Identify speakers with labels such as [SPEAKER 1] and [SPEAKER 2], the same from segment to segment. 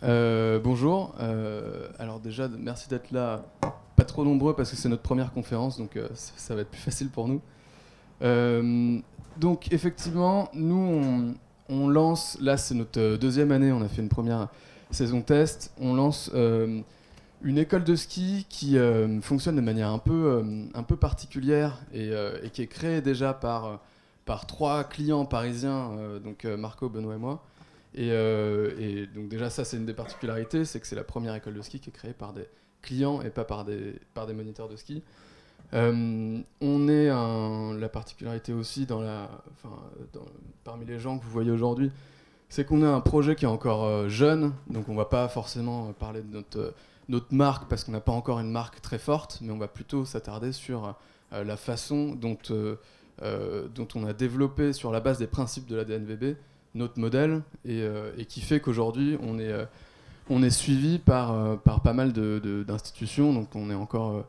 [SPEAKER 1] Bonjour. Alors déjà, merci d'être là. Pas trop nombreux parce que c'est notre première conférence, donc ça va être plus facile pour nous. Donc effectivement, nous on lance, là c'est notre deuxième année, on a fait une première saison test. On lance une école de ski qui fonctionne de manière un peu particulière et qui est créée déjà par trois clients parisiens, donc Marco, Benoît et moi. Et donc déjà ça c'est une des particularités, c'est que c'est la première école de ski qui est créée par des clients et pas par des moniteurs de ski. La particularité aussi parmi les gens que vous voyez aujourd'hui, c'est qu'on a un projet qui est encore jeune, donc on va pas forcément parler de notre marque parce qu'on n'a pas encore une marque très forte, mais on va plutôt s'attarder sur la façon dont on a développé sur la base des principes de la DNVB notre modèle et qui fait qu'aujourd'hui on est suivi par pas mal d'institutions. Donc on est encore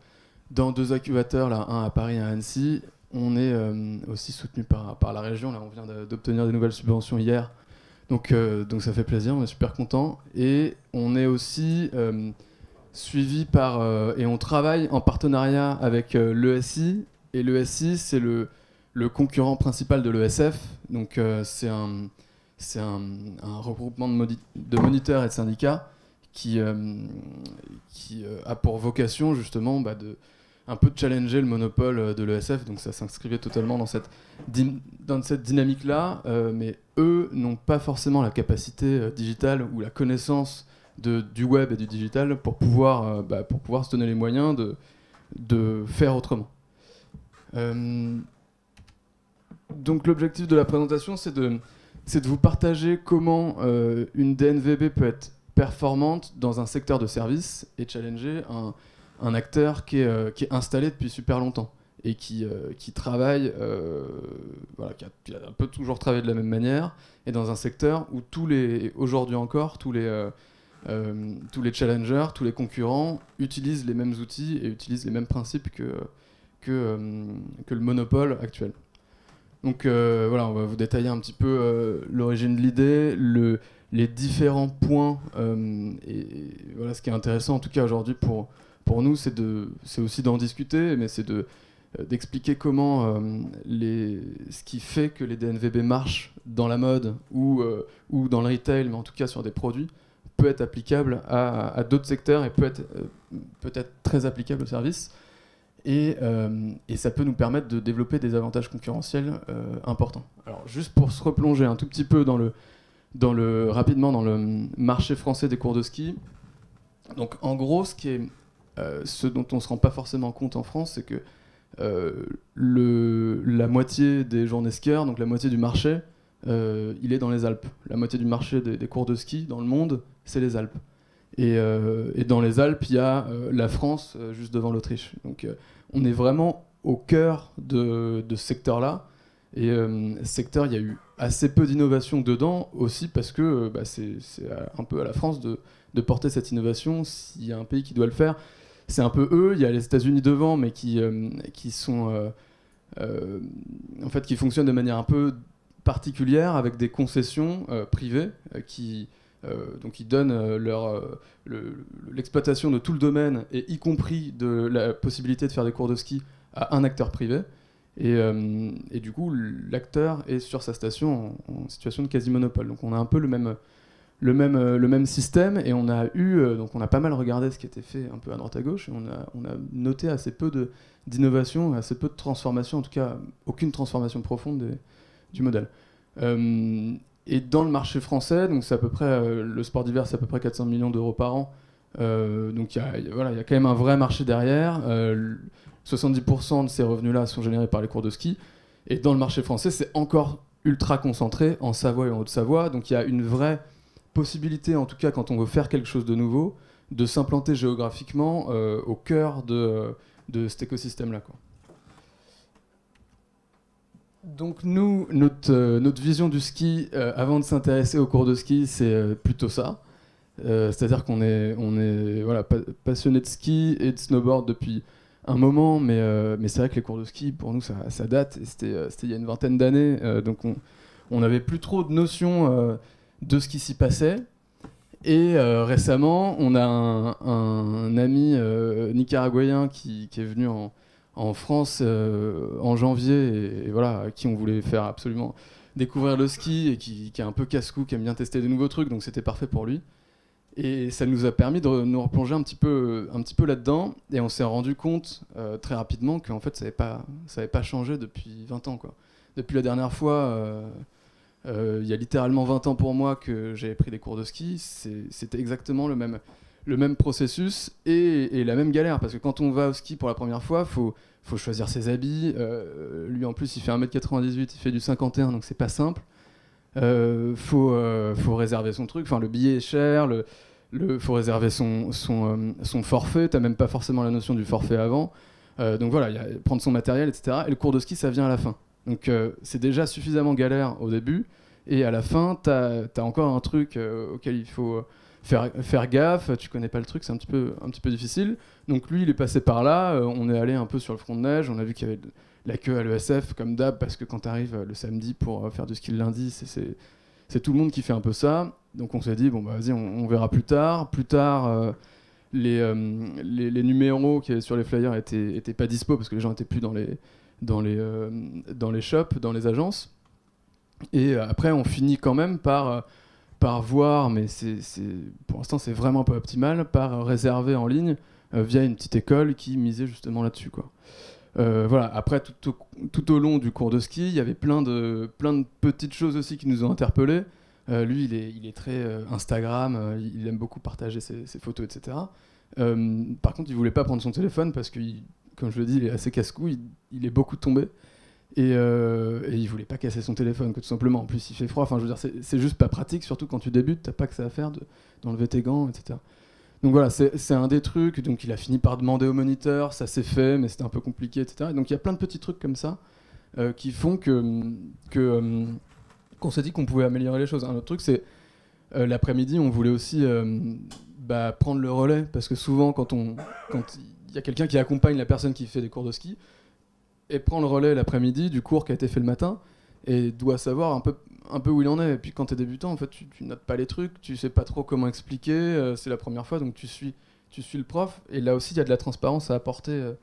[SPEAKER 1] dans deux incubateurs, là, un à Paris et un à Annecy. On est aussi soutenu par la région. Là, on vient d'obtenir des nouvelles subventions hier. Donc ça fait plaisir, on est super content. Et on est aussi suivi et on travaille en partenariat avec l'ESI. Et l'ESI, c'est le concurrent principal de l'ESF. Donc c'est un regroupement de moniteurs et de syndicats qui a pour vocation justement un peu de challenger le monopole de l'ESF. Donc ça s'inscrivait totalement dans cette dynamique-là, mais eux n'ont pas forcément la capacité digitale ou la connaissance du web et du digital pour pouvoir se donner les moyens de faire autrement. Donc l'objectif de la présentation, c'est de vous partager comment une DNVB peut être performante dans un secteur de service et challenger un acteur qui est installé depuis super longtemps et qui travaille, qui a un peu toujours travaillé de la même manière, et dans un secteur où aujourd'hui encore, tous les challengers, tous les concurrents utilisent les mêmes outils et utilisent les mêmes principes que le monopole actuel. Donc voilà, on va vous détailler un petit peu l'origine de l'idée, les différents points. Et voilà, ce qui est intéressant en tout cas aujourd'hui pour nous, c'est aussi d'en discuter, mais c'est d'expliquer comment ce qui fait que les DNVB marchent dans la mode ou dans le retail, mais en tout cas sur des produits, peut être applicable à d'autres secteurs et peut-être très applicable au service. Et ça peut nous permettre de développer des avantages concurrentiels importants. Alors juste pour se replonger un tout petit peu rapidement dans le marché français des cours de ski. Donc en gros, ce dont on ne se rend pas forcément compte en France, c'est que la moitié des journées skieurs, donc la moitié du marché, il est dans les Alpes. La moitié du marché des cours de ski dans le monde, c'est les Alpes. Et dans les Alpes, il y a la France juste devant l'Autriche. Donc on est vraiment au cœur de ce secteur-là. Et ce secteur, il y a eu assez peu d'innovation dedans aussi parce que c'est un peu à la France de porter cette innovation. S'il y a un pays qui doit le faire, c'est un peu eux. Il y a les États-Unis devant, mais qui sont en fait qui fonctionnent de manière un peu particulière avec des concessions privées donc ils donnent l'exploitation de tout le domaine, et y compris de la possibilité de faire des cours de ski à un acteur privé. Et du coup, l'acteur est sur sa station en situation de quasi-monopole. Donc on a un peu le même système, et on a pas mal regardé ce qui était fait un peu à droite à gauche, et on a noté assez peu d'innovation, assez peu de transformation, en tout cas aucune transformation profonde du modèle. Et dans le marché français, donc c'est à peu près le sport d'hiver, c'est à peu près 400 millions d'euros par an. Donc il y a quand même un vrai marché derrière. 70% de ces revenus-là sont générés par les cours de ski. Et dans le marché français, c'est encore ultra concentré en Savoie et en Haute-Savoie. Donc il y a une vraie possibilité, en tout cas quand on veut faire quelque chose de nouveau, de s'implanter géographiquement au cœur de cet écosystème-là, quoi. Donc nous, notre vision du ski, avant de s'intéresser aux cours de ski, c'est plutôt ça. C'est-à-dire qu'on est passionné de ski et de snowboard depuis un moment, mais c'est vrai que les cours de ski, pour nous, ça date. Et c'était il y a une vingtaine d'années, donc on n'avait plus trop de notion de ce qui s'y passait. Et récemment, on a un ami nicaraguayen qui est venu en France en janvier, et voilà, à qui on voulait faire absolument découvrir le ski, et qui est un peu casse-cou, qui aime bien tester des nouveaux trucs, donc c'était parfait pour lui. Et ça nous a permis de nous replonger un petit peu là-dedans, et on s'est rendu compte très rapidement qu'en fait ça avait pas changé depuis 20 ans, quoi. Depuis la dernière fois, il y a littéralement 20 ans pour moi que j'avais pris des cours de ski, c'était exactement le même processus et la même galère, parce que quand on va au ski pour la première fois, faut choisir ses habits. Lui en plus il fait 1m98, il fait du 51, donc c'est pas simple. Faut réserver son truc, enfin le billet est cher, faut réserver son forfait, t'as même pas forcément la notion du forfait avant. Donc voilà, prendre son matériel, etc. Et le cours de ski ça vient à la fin. Donc c'est déjà suffisamment galère au début, et à la fin t'as encore un truc auquel il faut faire gaffe, tu connais pas le truc, c'est un petit peu difficile. Donc lui il est passé par là, on est allé un peu sur le front de neige, on a vu qu'il y avait la queue à l'ESF comme d'hab, parce que quand t'arrives le samedi pour faire du ski le lundi, c'est tout le monde qui fait un peu ça. Donc on s'est dit bon bah vas-y, on verra plus tard. Plus tard les numéros qui étaient sur les flyers étaient pas dispo, parce que les gens étaient plus dans les shops, dans les agences. Et après on finit quand même par voir, mais pour l'instant c'est vraiment pas optimal, par réserver en ligne via une petite école qui misait justement là-dessus, quoi. Voilà. Après, tout au long du cours de ski, il y avait plein de petites choses aussi qui nous ont interpellés. Lui, il est très Instagram, il aime beaucoup partager ses photos, etc. Par contre, il voulait pas prendre son téléphone parce que, comme je le dis, il est assez casse-cou, il est beaucoup tombé. Et il voulait pas casser son téléphone, que tout simplement. En plus, il fait froid. Enfin, je veux dire, c'est juste pas pratique, surtout quand tu débutes, t'as pas que ça à faire d'enlever tes gants, etc. Donc voilà, c'est un des trucs. Donc il a fini par demander au moniteur, ça s'est fait, mais c'était un peu compliqué, etc. Et donc il y a plein de petits trucs comme ça qui font qu'on s'est dit qu'on pouvait améliorer les choses. Un autre truc, c'est l'après-midi, on voulait aussi prendre le relais, parce que souvent, quand il y a quelqu'un qui accompagne la personne qui fait des cours de ski, et prend le relais l'après-midi du cours qui a été fait le matin, et doit savoir un peu où il en est. Et puis quand t'es débutant, en fait, tu notes pas les trucs, tu sais pas trop comment expliquer, c'est la première fois, donc tu suis le prof. Et là aussi, il y a de la transparence à apporter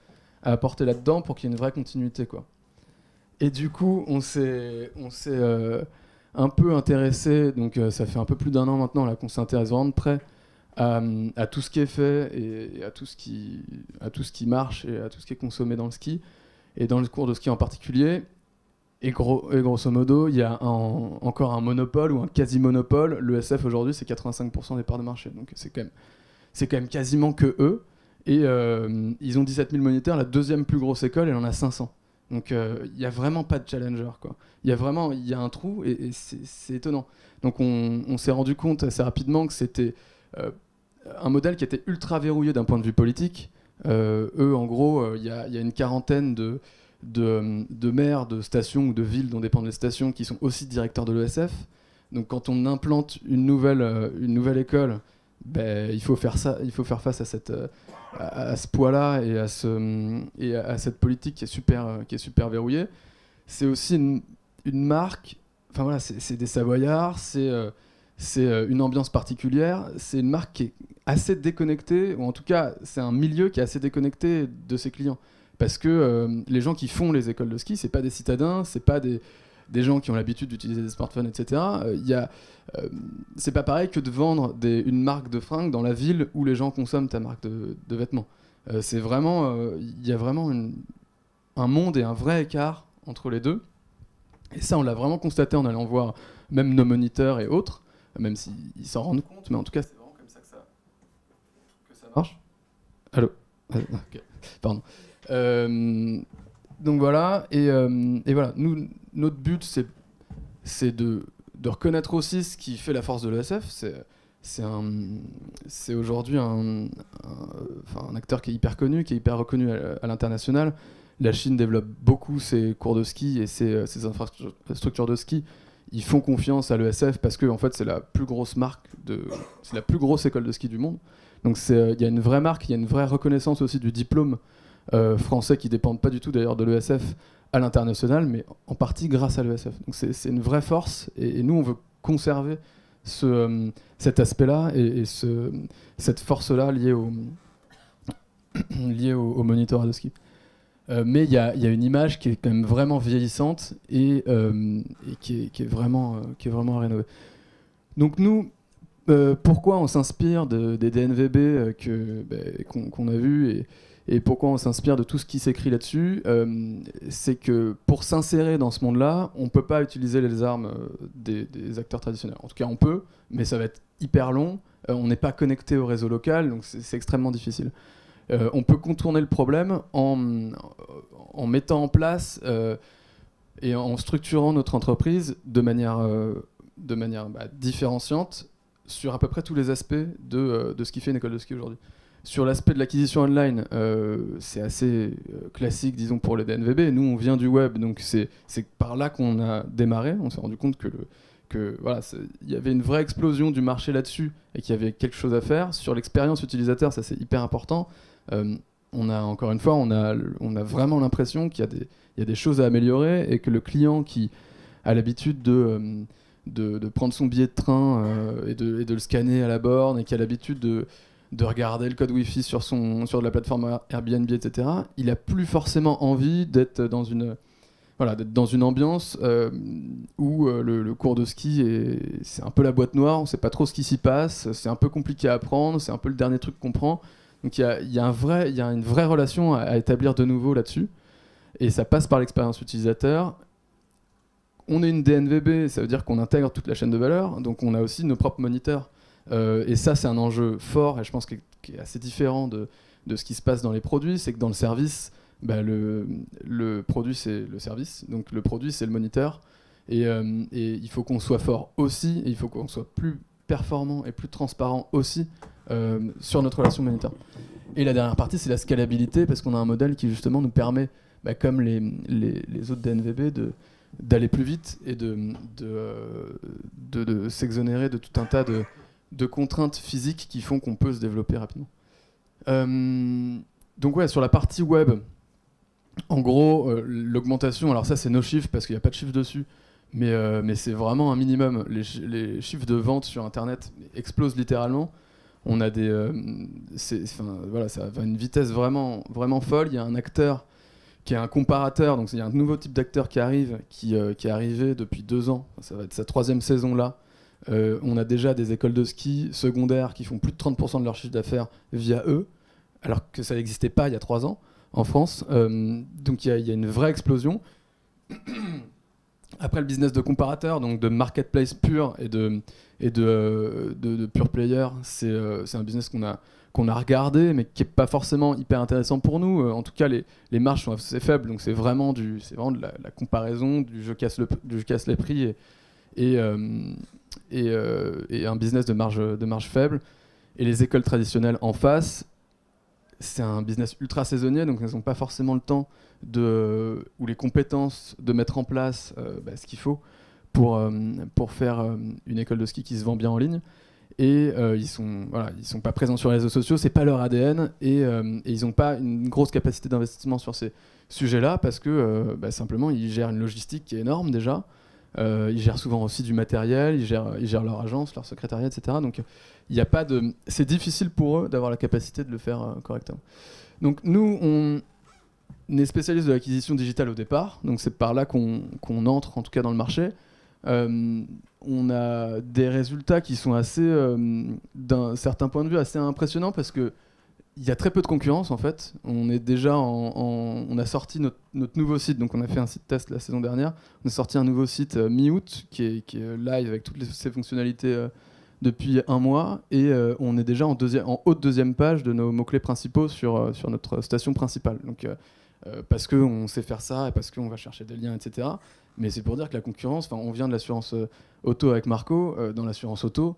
[SPEAKER 1] là-dedans pour qu'il y ait une vraie continuité, quoi. Et du coup, on s'est un peu intéressé, donc ça fait un peu plus d'un an maintenant là qu'on s'intéresse vraiment de près à tout ce qui est fait, et à tout ce qui marche, et à tout ce qui est consommé dans le ski, et dans le cours de ski en particulier. Et grosso modo, il y a encore un monopole ou un quasi-monopole. L'ESF aujourd'hui, c'est 85% des parts de marché. Donc c'est quand même quasiment que eux. Et ils ont 17 000 moniteurs. La deuxième plus grosse école, elle en a 500. Donc il n'y a vraiment pas de challenger, quoi. Il y a un trou, et c'est étonnant. Donc on s'est rendu compte assez rapidement que c'était un modèle qui était ultra verrouillé d'un point de vue politique. Eux, en gros, il y a une quarantaine de maires de stations ou de villes dont dépendent les stations qui sont aussi directeurs de l'ESF. Donc quand on implante une nouvelle école, il faut faire face à ce poids-là, et à cette politique qui est super verrouillée. C'est aussi une marque, enfin voilà, c'est des Savoyards, c'est une ambiance particulière, c'est une marque qui est assez déconnectée, ou en tout cas c'est un milieu qui est assez déconnecté de ses clients. Parce que les gens qui font les écoles de ski, c'est pas des citadins, c'est pas des gens qui ont l'habitude d'utiliser des smartphones, etc. C'est pas pareil que de vendre une marque de fringues dans la ville où les gens consomment ta marque de vêtements. C'est vraiment, il y a vraiment un monde et un vrai écart entre les deux. Et ça, on l'a vraiment constaté en allant voir même nos moniteurs et autres, même s'ils s'en rendent compte, mais en tout cas, c'est vraiment comme ça que ça marche. Allô? Ok. Pardon. Donc voilà, et voilà, notre but c'est de reconnaître aussi ce qui fait la force de l'ESF. C'est aujourd'hui un acteur qui est hyper connu, qui est hyper reconnu à l'international. La Chine développe beaucoup ses cours de ski et ses infrastructures de ski. Ils font confiance à l'ESF parce que en fait, c'est la plus grosse c'est la plus grosse école de ski du monde. Donc il y a une vraie marque, il y a une vraie reconnaissance aussi du diplôme français, qui dépendent pas du tout d'ailleurs de l'ESF à l'international, mais en partie grâce à l'ESF. Donc c'est une vraie force, et nous on veut conserver cet aspect-là et cette force-là liée au monitorat de ski. Mais il y a une image qui est quand même vraiment vieillissante et qui est vraiment à rénover. Donc nous, pourquoi on s'inspire des DNVB qu'on a vus et pourquoi on s'inspire de tout ce qui s'écrit là-dessus, c'est que pour s'insérer dans ce monde-là, on ne peut pas utiliser les armes des acteurs traditionnels. En tout cas, on peut, mais ça va être hyper long. On n'est pas connecté au réseau local, donc c'est extrêmement difficile. On peut contourner le problème en mettant en place et en structurant notre entreprise de manière différenciante sur à peu près tous les aspects de ce qui fait une école de ski aujourd'hui. Sur l'aspect de l'acquisition online, c'est assez classique, disons, pour les DNVB. Nous, on vient du web, donc c'est par là qu'on a démarré. On s'est rendu compte que voilà, il y avait une vraie explosion du marché là-dessus et qu'il y avait quelque chose à faire. Sur l'expérience utilisateur, ça c'est hyper important. Encore une fois, on a vraiment l'impression qu'il y a des choses à améliorer et que le client qui a l'habitude de prendre son billet de train et de le scanner à la borne et qui a l'habitude de regarder le code Wi-Fi sur la plateforme Airbnb, etc., il n'a plus forcément envie d'être dans une ambiance où le cours de ski, c'est un peu la boîte noire, on ne sait pas trop ce qui s'y passe, c'est un peu compliqué à apprendre, c'est un peu le dernier truc qu'on prend. Donc il y a une vraie relation à établir de nouveau là-dessus. Et ça passe par l'expérience utilisateur. On est une DNVB, ça veut dire qu'on intègre toute la chaîne de valeur, donc on a aussi nos propres moniteurs. Et ça, c'est un enjeu fort, et je pense qui est assez différent de ce qui se passe dans les produits. C'est que dans le service, le produit, c'est le service, donc le produit, c'est le moniteur. Et il faut qu'on soit fort aussi, et il faut qu'on soit plus performant et plus transparent aussi sur notre relation moniteur. Et la dernière partie, c'est la scalabilité, parce qu'on a un modèle qui justement nous permet, comme les autres DNVB, d'aller plus vite et de s'exonérer de tout un tas de contraintes physiques qui font qu'on peut se développer rapidement. Donc ouais, sur la partie web, en gros, l'augmentation, alors ça c'est nos chiffres parce qu'il n'y a pas de chiffres dessus, mais c'est vraiment un minimum. Les chiffres de vente sur Internet explosent littéralement. On a ça va à une vitesse vraiment, vraiment folle. Il y a un acteur qui est un comparateur, donc il y a un nouveau type d'acteur qui arrive, qui est arrivé depuis 2 ans. Ça va être sa 3e saison là. On a déjà des écoles de ski secondaires qui font plus de 30% de leur chiffre d'affaires via eux, alors que ça n'existait pas il y a 3 ans en France. Donc il y a une vraie explosion. Après, le business de comparateur, donc de marketplace pur et de pure player, c'est un business qu'on a regardé, mais qui n'est pas forcément hyper intéressant pour nous. En tout cas, les marges sont assez faibles, donc c'est vraiment de la comparaison, du je casse les prix et un business de marge faible. Et les écoles traditionnelles en face, c'est un business ultra saisonnier, donc elles n'ont pas forcément le temps ou les compétences de mettre en place ce qu'il faut pour faire une école de ski qui se vend bien en ligne. Et ils sont pas présents sur les réseaux sociaux, c'est pas leur ADN, et ils n'ont pas une grosse capacité d'investissement sur ces sujets-là parce que simplement ils gèrent une logistique qui est énorme déjà. Ils gèrent souvent aussi du matériel, ils gèrent leur agence, leur secrétariat, etc. Donc c'est difficile pour eux d'avoir la capacité de le faire correctement. Donc nous, on est spécialiste de l'acquisition digitale au départ, donc c'est par là qu'on entre en tout cas dans le marché. On a des résultats qui sont assez, d'un certain point de vue, assez impressionnants parce que il y a très peu de concurrence en fait. On est déjà on a sorti notre nouveau site, donc on a fait un site test la saison dernière. On a sorti un nouveau site mi-août qui est live avec toutes ses fonctionnalités depuis 1 mois, et on est déjà en haute deuxième page de nos mots-clés principaux sur notre station principale. Donc parce qu'on sait faire ça et parce qu'on va chercher des liens, etc. Mais c'est pour dire que la concurrence, on vient de l'assurance auto avec Marco, dans l'assurance auto,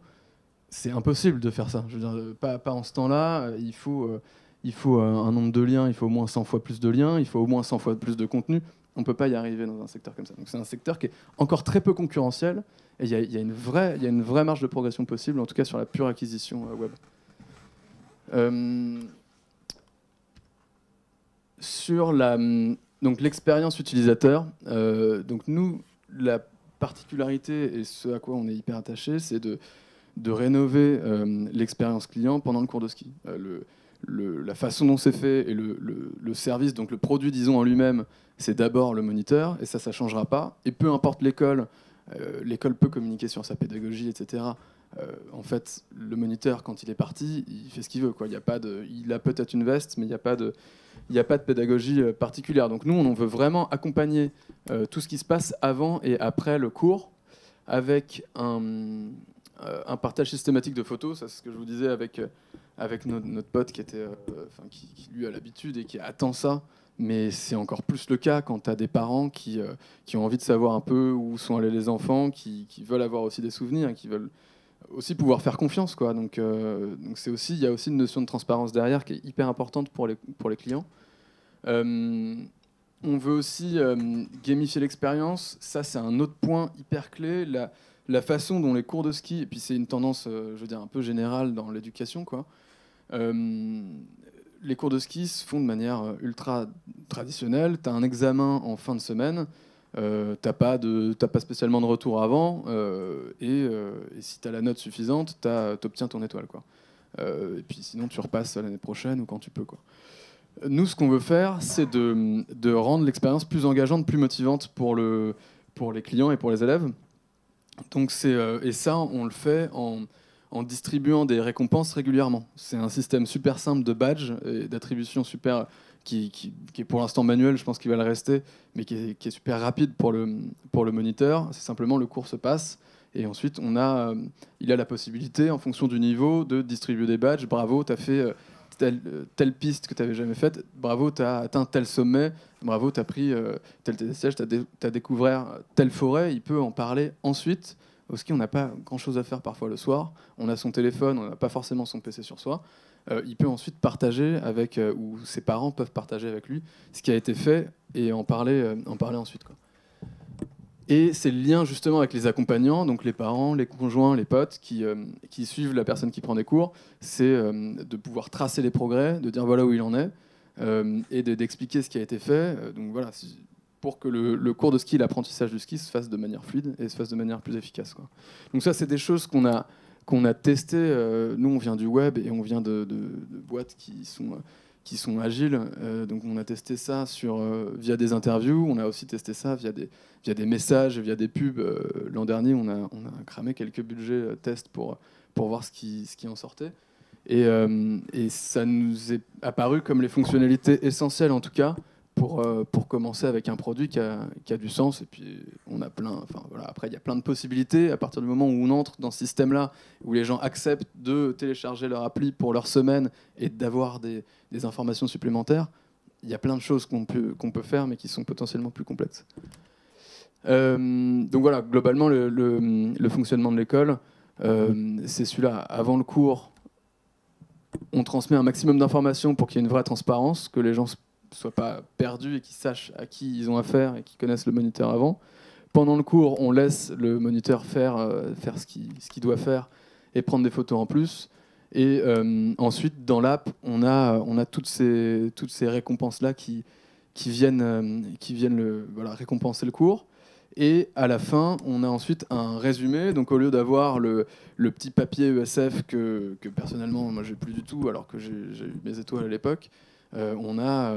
[SPEAKER 1] c'est impossible de faire ça. Je veux dire, pas en ce temps-là. Il faut un nombre de liens, il faut au moins 100 fois plus de liens, il faut au moins 100 fois plus de contenu. On ne peut pas y arriver dans un secteur comme ça. Donc c'est un secteur qui est encore très peu concurrentiel, et il y a une vraie marge de progression possible, en tout cas sur la pure acquisition web. Sur donc l'expérience utilisateur, donc nous, la particularité et ce à quoi on est hyper attaché, c'est de rénover l'expérience client pendant le cours de ski. La façon dont c'est fait et le service, donc le produit, disons, en lui-même, c'est d'abord le moniteur, et ça ne changera pas. Et peu importe l'école, l'école peut communiquer sur sa pédagogie, etc. En fait, le moniteur, quand il est parti, il fait ce qu'il veut, quoi. Il a peut-être une veste, mais il n'y a pas de pédagogie particulière. Donc nous, on veut vraiment accompagner tout ce qui se passe avant et après le cours, avec un partage systématique de photos. Ça, c'est ce que je vous disais avec notre pote qui lui a l'habitude et qui attend ça. Mais c'est encore plus le cas quand tu as des parents qui ont envie de savoir un peu où sont allés les enfants, qui veulent avoir aussi des souvenirs, qui veulent aussi pouvoir faire confiance, quoi. Donc il y a aussi une notion de transparence derrière qui est hyper importante pour les clients. On veut aussi gamifier l'expérience. Ça, c'est un autre point hyper clé. La façon dont les cours de ski, et puis c'est une tendance, je veux dire, un peu générale dans l'éducation, quoi. Les cours de ski se font de manière ultra traditionnelle. Tu as un examen en fin de semaine, t'as pas spécialement de retour avant, et si tu as la note suffisante, tu obtiens ton étoile, quoi. Et puis sinon, tu repasses l'année prochaine ou quand tu peux, quoi. Nous, ce qu'on veut faire, c'est de rendre l'expérience plus engageante, plus motivante pour les clients et pour les élèves. Donc et ça, on le fait en distribuant des récompenses régulièrement. C'est un système super simple de badge et d'attribution super qui est pour l'instant manuel, je pense qu'il va le rester, mais qui est super rapide pour le moniteur. C'est simplement le cours se passe et ensuite il a la possibilité, en fonction du niveau, de distribuer des badges. Bravo, tu as fait telle piste que tu n'avais jamais faite. Bravo, tu as atteint tel sommet. Bravo, tu as pris tel siège, tu as découvert telle forêt. Il peut en parler ensuite. Au ski, on n'a pas grand-chose à faire parfois le soir. On a son téléphone, on n'a pas forcément son PC sur soi. Il peut ensuite partager ou ses parents peuvent partager avec lui ce qui a été fait et en parler ensuite, quoi. Et c'est le lien justement avec les accompagnants, donc les parents, les conjoints, les potes qui suivent la personne qui prend des cours, c'est de pouvoir tracer les progrès, de dire voilà où il en est, et d'expliquer ce qui a été fait. Donc voilà, pour que le cours de ski, l'apprentissage du ski se fasse de manière fluide et se fasse de manière plus efficace, quoi. Donc ça, c'est des choses qu'on a testées. Nous, on vient du web et on vient de boîtes qui sont agiles. Donc on a testé ça via des interviews. On a aussi testé ça via des messages, via des pubs. L'an dernier, on a cramé quelques budgets tests pour voir ce qui en sortait. Et ça nous est apparu comme les fonctionnalités essentielles, en tout cas, pour commencer avec un produit qui a du sens. Et puis on a après, il y a plein de possibilités. À partir du moment où on entre dans ce système-là, où les gens acceptent de télécharger leur appli pour leur semaine et d'avoir des informations supplémentaires, il y a plein de choses qu'on peut faire, mais qui sont potentiellement plus complexes. Donc voilà, globalement, le fonctionnement de l'école, c'est celui-là. Avant le cours, on transmet un maximum d'informations pour qu'il y ait une vraie transparence, que les gens soient pas perdus et qu'ils sachent à qui ils ont affaire et qu'ils connaissent le moniteur avant. Pendant le cours, on laisse le moniteur faire ce qu'il doit faire et prendre des photos en plus. Et ensuite, dans l'app, on a toutes ces récompenses-là qui viennent récompenser le cours. Et à la fin, on a ensuite un résumé. Donc au lieu d'avoir le petit papier ESF que personnellement, moi, j'ai plus du tout, alors que j'ai eu mes étoiles à l'époque, on a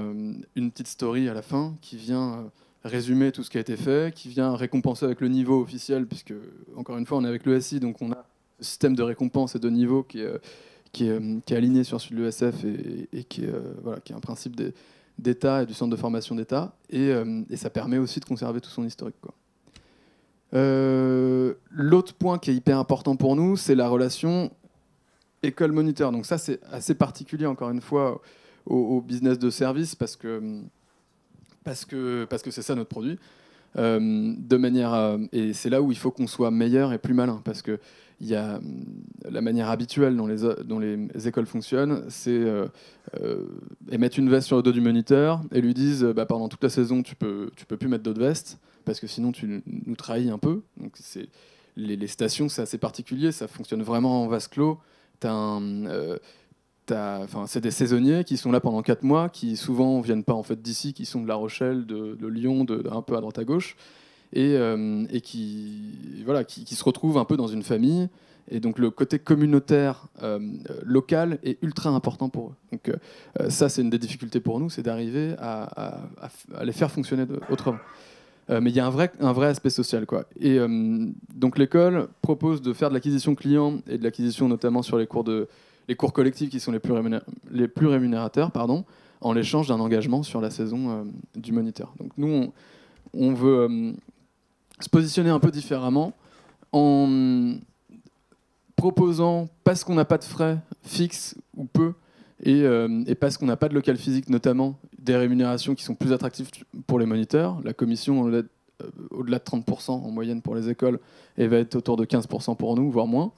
[SPEAKER 1] une petite story à la fin qui vient résumer tout ce qui a été fait, qui vient récompenser avec le niveau officiel, puisque, encore une fois, on est avec l'ESI, donc on a ce système de récompense et de niveau qui est aligné sur celui de l'ESF et qui est un principe d'État et du centre de formation d'État. Et ça permet aussi de conserver tout son historique, quoi. L'autre point qui est hyper important pour nous, c'est la relation école-moniteur. Donc ça, c'est assez particulier, encore une fois, au business de service, parce que c'est ça notre produit. Et c'est là où il faut qu'on soit meilleur et plus malin, parce que la manière habituelle dont les écoles fonctionnent, c'est mettre une veste sur le dos du moniteur et lui disent pendant toute la saison tu peux plus mettre d'autres vestes parce que sinon tu nous trahis un peu. Donc les stations, c'est assez particulier, ça fonctionne vraiment en vase clos. C'est des saisonniers qui sont là pendant 4 mois, qui souvent viennent pas en fait d'ici, qui sont de La Rochelle, de Lyon, un peu à droite à gauche. et qui se retrouvent un peu dans une famille. Et donc le côté communautaire local est ultra important pour eux. Donc ça, c'est une des difficultés pour nous, c'est d'arriver à les faire fonctionner autrement. Mais il y a un vrai aspect social, quoi. Et donc l'école propose de faire de l'acquisition client et de l'acquisition notamment sur les cours collectifs qui sont les plus rémunérateurs, pardon, en l'échange d'un engagement sur la saison du moniteur. Donc nous, on veut se positionner un peu différemment en proposant, parce qu'on n'a pas de frais fixes ou peu, et parce qu'on n'a pas de local physique notamment, des rémunérations qui sont plus attractives pour les moniteurs. La commission, au-delà de 30% en moyenne pour les écoles, et va être autour de 15% pour nous, voire moins.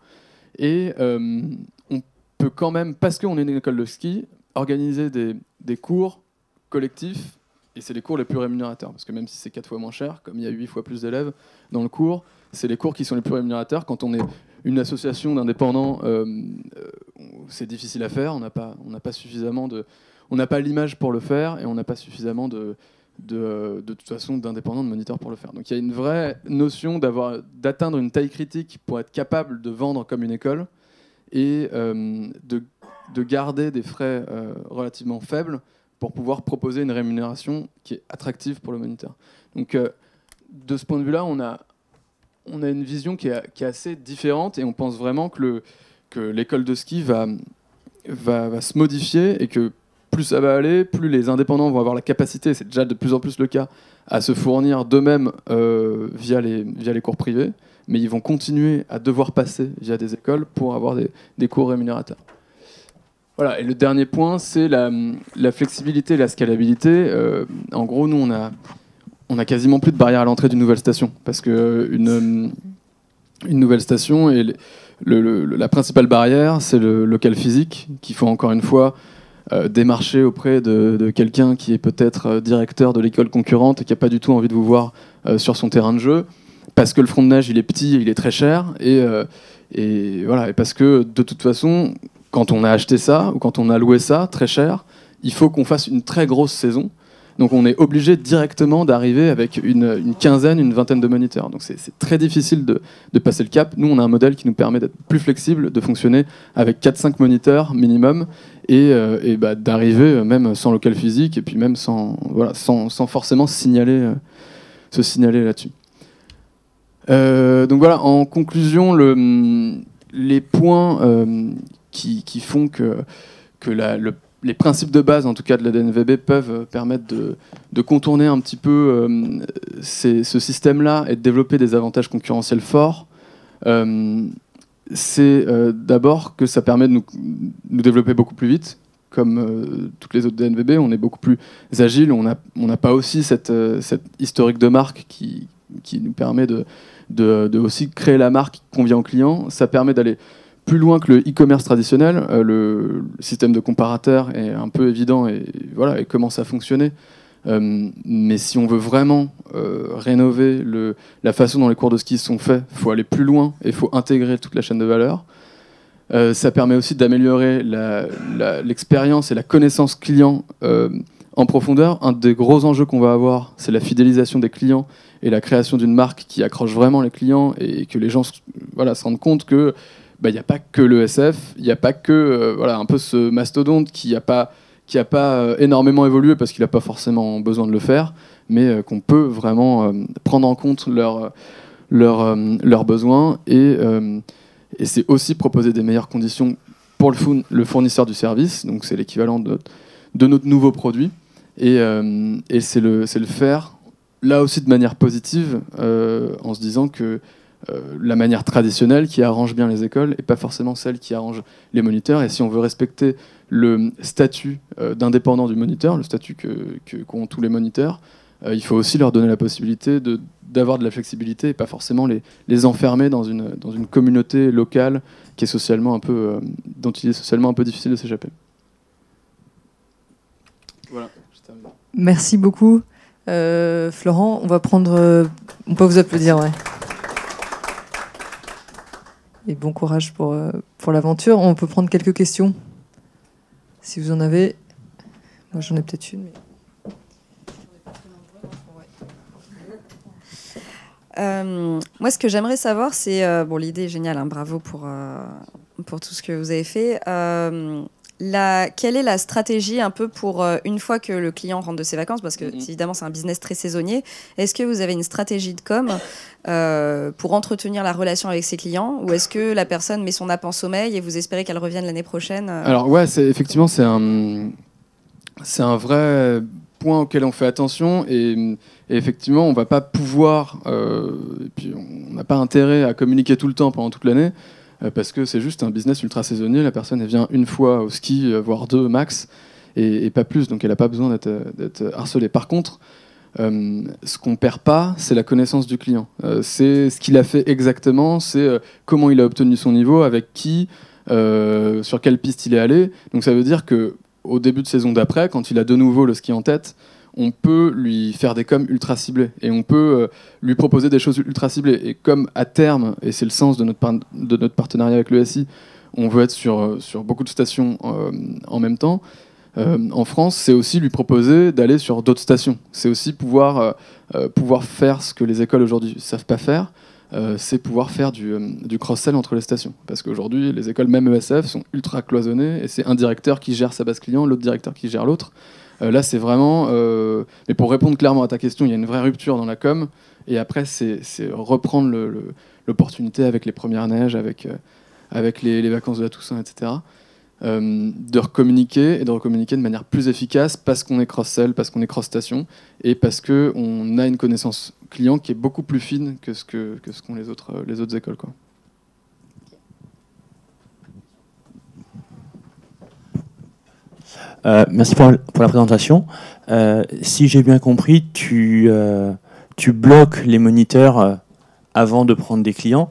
[SPEAKER 1] Et on peut quand même, parce qu'on est une école de ski, organiser des cours collectifs, et c'est les cours les plus rémunérateurs, parce que même si c'est 4 fois moins cher, comme il y a 8 fois plus d'élèves dans le cours, c'est les cours qui sont les plus rémunérateurs. Quand on est une association d'indépendants, c'est difficile à faire, on n'a pas suffisamment on n'a pas l'image pour le faire, et on n'a pas suffisamment de toute façon d'indépendants, de moniteurs pour le faire. Donc il y a une vraie notion d'atteindre une taille critique pour être capable de vendre comme une école, et de garder des frais relativement faibles pour pouvoir proposer une rémunération qui est attractive pour le moniteur. Donc de ce point de vue-là, on a une vision qui est assez différente, et on pense vraiment que l'école de ski va se modifier, et que plus ça va aller, plus les indépendants vont avoir la capacité, c'est déjà de plus en plus le cas, à se fournir d'eux-mêmes via les cours privés, mais ils vont continuer à devoir passer via des écoles pour avoir des cours rémunérateurs. Voilà, et le dernier point, c'est la flexibilité et la scalabilité. En gros, nous, on a quasiment plus de barrières à l'entrée d'une nouvelle station, parce qu'une nouvelle station, et la principale barrière, c'est le local physique, qu'il faut encore une fois démarcher auprès de quelqu'un qui est peut-être directeur de l'école concurrente et qui n'a pas du tout envie de vous voir sur son terrain de jeu, parce que le front de neige, il est petit, il est très cher, et voilà, et parce que de toute façon, quand on a acheté ça, ou quand on a loué ça très cher, il faut qu'on fasse une très grosse saison. Donc on est obligé directement d'arriver avec une quinzaine, une vingtaine de moniteurs. Donc c'est très difficile de passer le cap. Nous, on a un modèle qui nous permet d'être plus flexible, de fonctionner avec 4-5 moniteurs minimum, et d'arriver même sans local physique, et puis même sans forcément se signaler là-dessus. Donc voilà, en conclusion, les points qui font que les principes de base, en tout cas de la DNVB, peuvent permettre de contourner un petit peu ce système-là et de développer des avantages concurrentiels forts. C'est d'abord que ça permet de nous développer beaucoup plus vite. Comme toutes les autres DNVB, on est beaucoup plus agile. On n'a pas aussi cette historique de marque qui nous permet de aussi créer la marque qui convient aux clients. Ça permet d'aller plus loin que le e-commerce traditionnel. Le système de comparateur est un peu évident, et commence à fonctionner. Mais si on veut vraiment rénover la façon dont les cours de ski sont faits, il faut aller plus loin et il faut intégrer toute la chaîne de valeur. Ça permet aussi d'améliorer l'expérience et la connaissance client en profondeur. Un des gros enjeux qu'on va avoir, c'est la fidélisation des clients et la création d'une marque qui accroche vraiment les clients, et que les gens se rendent compte que il n'y a pas que l'ESF, il n'y a pas que un peu ce mastodonte qui n'a pas énormément évolué parce qu'il n'a pas forcément besoin de le faire, mais qu'on peut vraiment prendre en compte leurs besoins, et c'est aussi proposer des meilleures conditions pour le fournisseur du service, donc c'est l'équivalent de notre nouveau produit, et c'est le faire là aussi de manière positive, en se disant que la manière traditionnelle qui arrange bien les écoles et pas forcément celle qui arrange les moniteurs. Et si on veut respecter le statut d'indépendant du moniteur, le statut qu'ont tous les moniteurs, il faut aussi leur donner la possibilité d'avoir de la flexibilité, et pas forcément les enfermer dans une communauté locale qui est socialement dont il est socialement un peu difficile de s'échapper. Voilà, je termine.
[SPEAKER 2] Merci beaucoup. Florent, on peut vous applaudir, ouais. Et bon courage pour l'aventure. On peut prendre quelques questions, si vous en avez. Moi, j'en ai peut-être une. Mais...
[SPEAKER 3] Moi, ce que j'aimerais savoir, c'est bon, l'idée est géniale, hein, bravo pour tout ce que vous avez fait. Quelle est la stratégie un peu pour une fois que le client rentre de ses vacances, parce que évidemment c'est un business très saisonnier. Est-ce que vous avez une stratégie de com pour entretenir la relation avec ses clients, ou est-ce que la personne met son app en sommeil et vous espérez qu'elle revienne l'année prochaine
[SPEAKER 1] Alors ouais, effectivement c'est un vrai point auquel on fait attention et effectivement on va pas pouvoir et puis on n'a pas intérêt à communiquer tout le temps pendant toute l'année. Parce que c'est juste un business ultra saisonnier. La personne elle vient une fois au ski, voire deux max, et pas plus. Donc elle n'a pas besoin d'être harcelée. Par contre, ce qu'on perd pas, c'est la connaissance du client. C'est ce qu'il a fait exactement, c'est comment il a obtenu son niveau, avec qui, sur quelle piste il est allé. Donc ça veut dire que au début de saison d'après, quand il a de nouveau le ski en tête, on peut lui faire des coms ultra ciblés et on peut lui proposer des choses ultra ciblées. Et comme à terme, et c'est le sens de notre partenariat avec le SI, on veut être sur beaucoup de stations en même temps, en France, c'est aussi lui proposer d'aller sur d'autres stations. C'est aussi pouvoir faire ce que les écoles aujourd'hui ne savent pas faire, c'est pouvoir faire du cross-sell entre les stations. Parce qu'aujourd'hui, les écoles, même ESF, sont ultra cloisonnées et c'est un directeur qui gère sa base client, l'autre directeur qui gère l'autre. Là, c'est vraiment... mais pour répondre clairement à ta question, il y a une vraie rupture dans la com. Et après, c'est reprendre l'opportunité avec les premières neiges, avec les vacances de la Toussaint, etc. De recommuniquer et de recommuniquer de manière plus efficace parce qu'on est cross-sell, parce qu'on est cross-station et parce qu'on a une connaissance client qui est beaucoup plus fine que ce qu'ont les autres écoles, quoi.
[SPEAKER 4] Merci pour la présentation. Si j'ai bien compris, tu bloques les moniteurs avant de prendre des clients.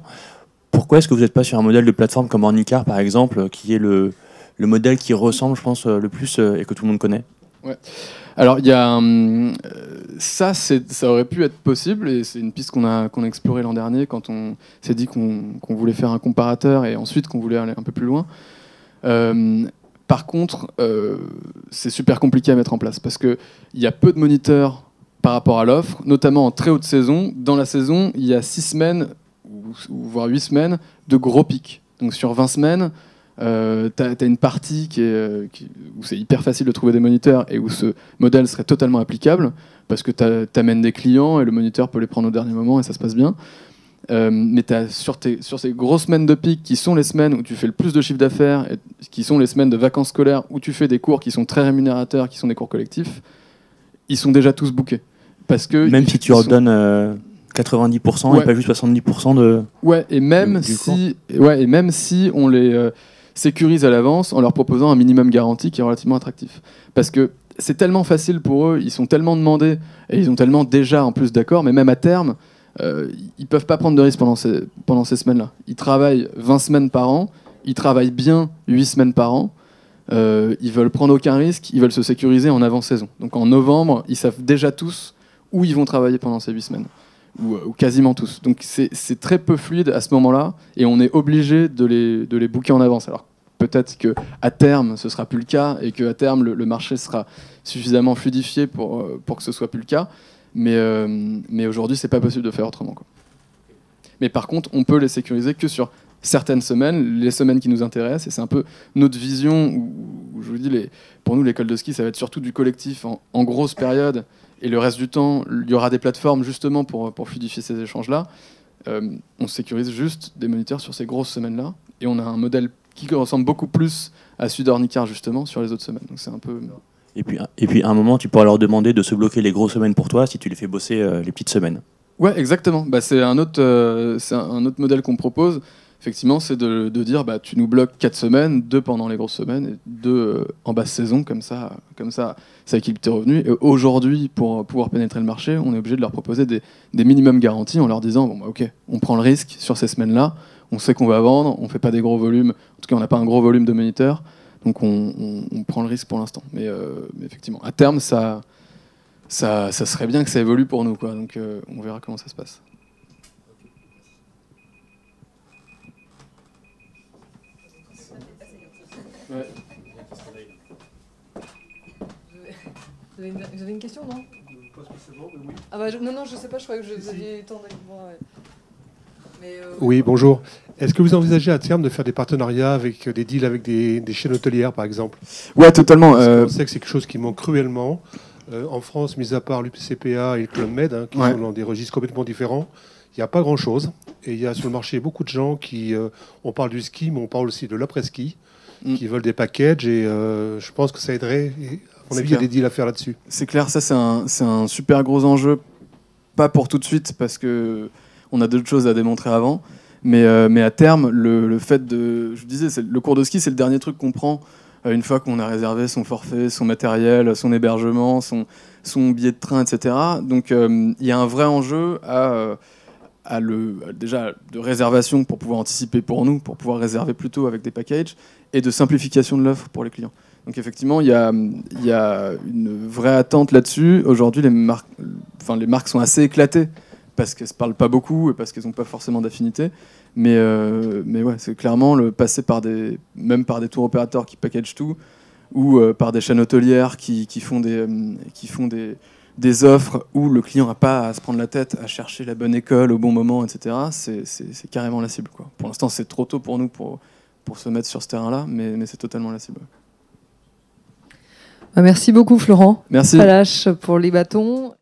[SPEAKER 4] Pourquoi est-ce que vous n'êtes pas sur un modèle de plateforme comme Ornicar, par exemple, qui est le modèle qui ressemble, je pense, le plus et que tout le monde connaît?
[SPEAKER 1] Ouais. Alors, il y a ça aurait pu être possible et c'est une piste qu'on a explorée l'an dernier quand on s'est dit qu'on voulait faire un comparateur et ensuite qu'on voulait aller un peu plus loin. Par contre, c'est super compliqué à mettre en place parce qu'il y a peu de moniteurs par rapport à l'offre, notamment en très haute saison. Dans la saison, il y a 6 semaines, ou voire 8 semaines, de gros pics. Donc sur 20 semaines, tu as une partie où c'est hyper facile de trouver des moniteurs et où ce modèle serait totalement applicable parce que tu amènes des clients et le moniteur peut les prendre au dernier moment et ça se passe bien. Mais sur ces grosses semaines de pic qui sont les semaines où tu fais le plus de chiffre d'affaires et qui sont les semaines de vacances scolaires où tu fais des cours qui sont très rémunérateurs, qui sont des cours collectifs, ils sont déjà tous bookés. Parce que
[SPEAKER 4] même si tu leur donnes 90%
[SPEAKER 1] ouais.
[SPEAKER 4] Et pas juste 70% de...
[SPEAKER 1] Ouais, et même si on les sécurise à l'avance en leur proposant un minimum garanti qui est relativement attractif. Parce que c'est tellement facile pour eux, ils sont tellement demandés et ils ont tellement déjà en plus d'accords, mais même à terme, ils peuvent pas prendre de risques pendant ces semaines-là. Ils travaillent 20 semaines par an, ils travaillent bien 8 semaines par an, ils veulent prendre aucun risque, ils veulent se sécuriser en avant-saison. Donc en novembre, ils savent déjà tous où ils vont travailler pendant ces 8 semaines, ou quasiment tous. Donc c'est très peu fluide à ce moment-là, et on est obligé de les booker en avance. Alors peut-être qu'à terme, ce sera plus le cas, et qu'à terme, le marché sera suffisamment fluidifié pour que ce soit plus le cas. Mais aujourd'hui, c'est pas possible de faire autrement, quoi. Mais par contre, on peut les sécuriser que sur certaines semaines, les semaines qui nous intéressent, et c'est un peu notre vision où je vous dis, pour nous, l'école de ski, ça va être surtout du collectif en grosse période, et le reste du temps, il y aura des plateformes justement pour fluidifier ces échanges-là. On sécurise juste des moniteurs sur ces grosses semaines-là, et on a un modèle qui ressemble beaucoup plus à celui d'Ornicar justement sur les autres semaines. Donc c'est un peu...
[SPEAKER 4] Et puis à un moment, tu pourras leur demander de se bloquer les grosses semaines pour toi si tu les fais bosser les petites semaines.
[SPEAKER 1] Ouais, exactement. C'est un autre modèle qu'on propose. Effectivement, c'est de dire tu nous bloques 4 semaines, 2 pendant les grosses semaines et 2 en basse saison, comme ça ça équilibre tes revenus. Et aujourd'hui, pour pouvoir pénétrer le marché, on est obligé de leur proposer des minimums garantis en leur disant ok, on prend le risque sur ces semaines-là, on sait qu'on va vendre, on fait pas des gros volumes, en tout cas on n'a pas un gros volume de moniteurs, donc on prend le risque pour l'instant. Mais effectivement, à terme, ça serait bien que ça évolue pour nous, quoi. Donc on verra comment ça se passe. Ouais.
[SPEAKER 2] Vous avez une question, non? Ah bah, non, je sais pas, je croyais que vous aviez tant avec moi. Ouais. Mais,
[SPEAKER 5] oui, bonjour. Est-ce que vous envisagez à terme de faire des partenariats avec des deals avec des chaînes hôtelières, par exemple?
[SPEAKER 1] Ouais, totalement.
[SPEAKER 5] On sait que c'est quelque chose qui manque cruellement. En France, mis à part l'UPCPA et le Club Med, qui sont dans des registres complètement différents, il n'y a pas grand-chose. Et il y a sur le marché beaucoup de gens qui... on parle du ski, mais on parle aussi de l'après-ski, qui veulent des packages. Et je pense que ça aiderait. Et, à mon avis, il y a des deals à faire là-dessus.
[SPEAKER 1] C'est clair, ça c'est un super gros enjeu. Pas pour tout de suite, parce qu'on a d'autres choses à démontrer avant. Mais à terme, le fait de... Je disais, le cours de ski, c'est le dernier truc qu'on prend une fois qu'on a réservé son forfait, son matériel, son hébergement, son billet de train, etc. Donc il y a un vrai enjeu déjà de réservation pour pouvoir anticiper pour nous, pour pouvoir réserver plus tôt avec des packages, et de simplification de l'offre pour les clients. Donc effectivement, il y a une vraie attente là-dessus. Aujourd'hui, les marques sont assez éclatées parce qu'elles ne se parlent pas beaucoup et parce qu'elles n'ont pas forcément d'affinité. Mais ouais, c'est clairement le passer même par des tours opérateurs qui packagent tout, ou par des chaînes hôtelières qui font des offres où le client n'a pas à se prendre la tête à chercher la bonne école au bon moment, etc. C'est carrément la cible, quoi. Pour l'instant, c'est trop tôt pour nous pour se mettre sur ce terrain-là, mais c'est totalement la cible.
[SPEAKER 2] Merci beaucoup, Florent.
[SPEAKER 1] Merci.
[SPEAKER 2] Palache pour les bâtons.